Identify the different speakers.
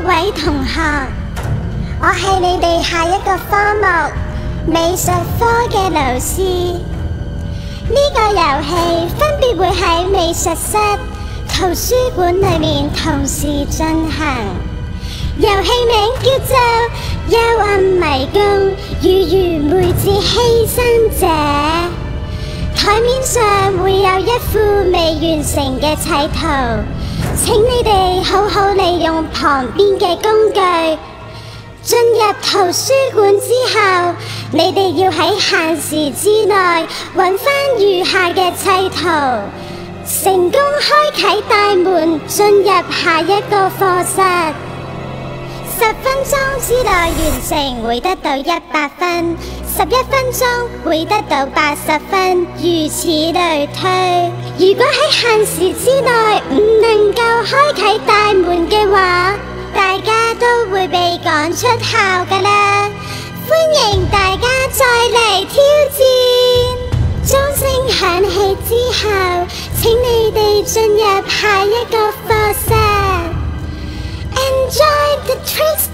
Speaker 1: 位同學，我係你哋下一個科目美術科嘅老師。呢個遊戲分別會喺美術室、圖書館裏面同時進行。遊戲名叫做《幽暗迷宮與愚昧之犧牲者》。台面上會有一幅未完成嘅砌圖，請你哋好好利用旁邊嘅工具。進入圖書館之後，你哋要喺限時之內揾返餘下嘅砌圖，成功開啟大門進入下一個課室。10分鐘之內完成會得到100分，11分鐘會得到80分，如此類推。如果喺限時之內唔能夠開啟大門嘅話，大家都會被趕出校㗎啦。歡迎大家再嚟挑戰。鐘聲響起之後，請你哋進入下一個課室。Enjoy the tricks